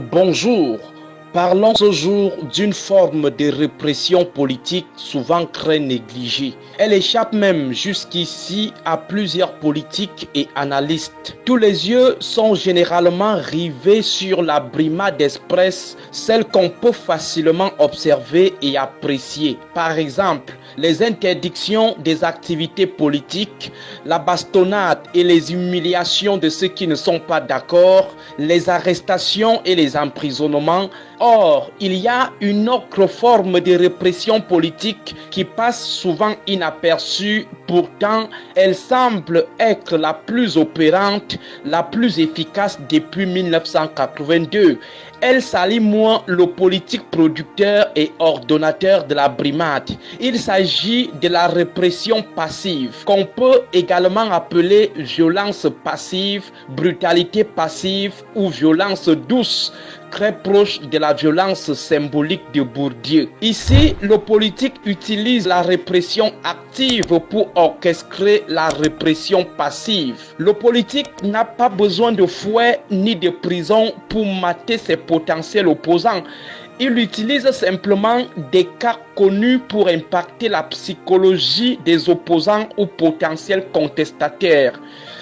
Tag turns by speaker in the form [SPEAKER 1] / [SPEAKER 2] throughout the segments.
[SPEAKER 1] Bonjour. Parlons ce jour d'une forme de répression politique souvent très négligée. Elle échappe même jusqu'ici à plusieurs politiques et analystes. Tous les yeux sont généralement rivés sur la Brima d'Express, celle qu'on peut facilement observer et apprécier. Par exemple, les interdictions des activités politiques, la bastonnade et les humiliations de ceux qui ne sont pas d'accord, les arrestations et les emprisonnements. Or, il y a une autre forme de répression politique qui passe souvent inaperçue, pourtant elle semble être la plus opérante, la plus efficace depuis 1982. Elle salit moins le politique producteur et ordonnateur de la brimade. Il s'agit de la répression passive, qu'on peut également appeler violence passive, brutalité passive ou violence douce, très proche de la violence symbolique de Bourdieu. Ici, le politique utilise la répression active pour orchestrer la répression passive. Le politique n'a pas besoin de fouet ni de prison pour mater ses potentiels opposants. Il utilise simplement des cas connus pour impacter la psychologie des opposants ou potentiels contestataires.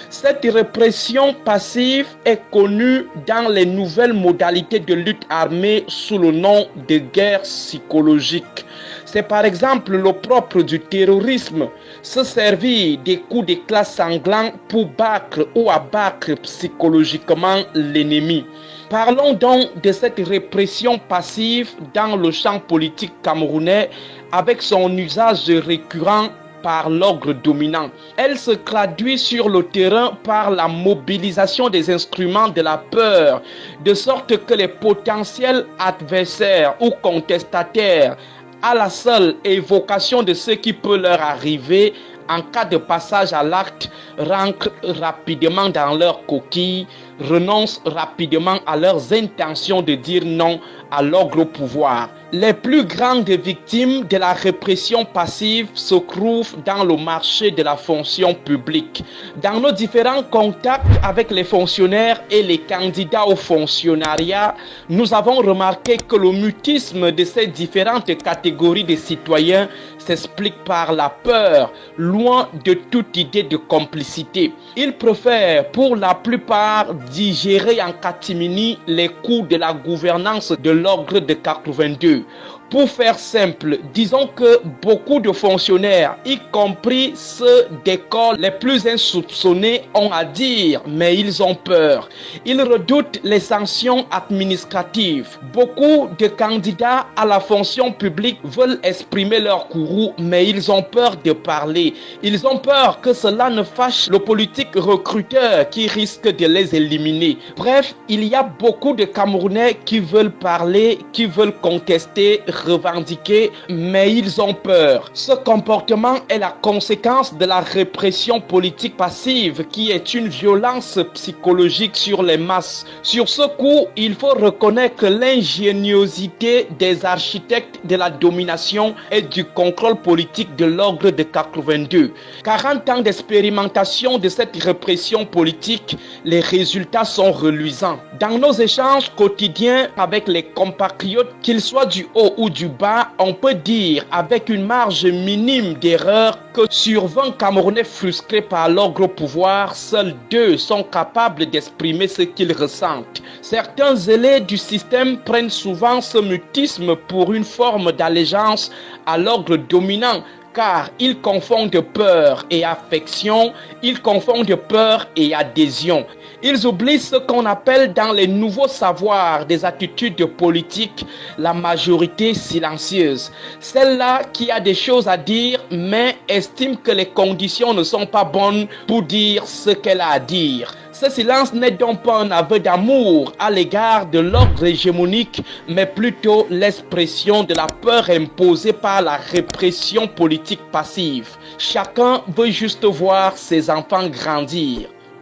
[SPEAKER 1] Cette répression passive est connue dans les nouvelles modalités de lutte armée sous le nom de guerre psychologique. C'est par exemple le propre du terrorisme, se servir des coups d'éclat sanglants pour battre ou abattre psychologiquement l'ennemi. Parlons donc de cette répression passive dans le champ politique camerounais avec son usage récurrent par l'ordre dominant. Elle se traduit sur le terrain par la mobilisation des instruments de la peur, de sorte que les potentiels adversaires ou contestataires, à la seule évocation de ce qui peut leur arriver, en cas de passage à l'acte, rentrent rapidement dans leur coquille, renoncent rapidement à leurs intentions de dire non à l'ordre au pouvoir. Les plus grandes victimes de la répression passive se trouvent dans le marché de la fonction publique. Dans nos différents contacts avec les fonctionnaires et les candidats au fonctionnariat, nous avons remarqué que le mutisme de ces différentes catégories de citoyens s'explique par la peur, loin de toute idée de complicité. Ils préfèrent pour la plupart digérer en catimini les coups de la gouvernance de l'ordre de 82. Pour faire simple, disons que beaucoup de fonctionnaires, y compris ceux des corps les plus insoupçonnés, ont à dire, mais ils ont peur. Ils redoutent les sanctions administratives. Beaucoup de candidats à la fonction publique veulent exprimer leur courroux, mais ils ont peur de parler. Ils ont peur que cela ne fâche le politique recruteur qui risque de les éliminer. Bref, il y a beaucoup de Camerounais qui veulent parler, qui veulent contester, revendiquer, mais ils ont peur. Ce comportement est la conséquence de la répression politique passive qui est une violence psychologique sur les masses. Sur ce coup, il faut reconnaître l'ingéniosité des architectes de la domination et du contrôle politique de l'ordre de 82. 40 ans d'expérimentation de cette répression politique, les résultats sont reluisants. Dans nos échanges quotidiens avec les compatriotes, qu'ils soient du haut ou du bas, on peut dire avec une marge minime d'erreur que sur 20 Camerounais frustrés par l'ordre au pouvoir, seuls 2 sont capables d'exprimer ce qu'ils ressentent. Certains zélés du système prennent souvent ce mutisme pour une forme d'allégeance à l'ordre dominant, car ils confondent peur et affection, ils confondent peur et adhésion. Ils oublient ce qu'on appelle dans les nouveaux savoirs des attitudes politiques la majorité silencieuse. Celle-là qui a des choses à dire mais estime que les conditions ne sont pas bonnes pour dire ce qu'elle a à dire. Ce silence n'est donc pas un aveu d'amour à l'égard de l'ordre hégémonique, mais plutôt l'expression de la peur imposée par la répression politique passive. Chacun veut juste voir ses enfants grandir.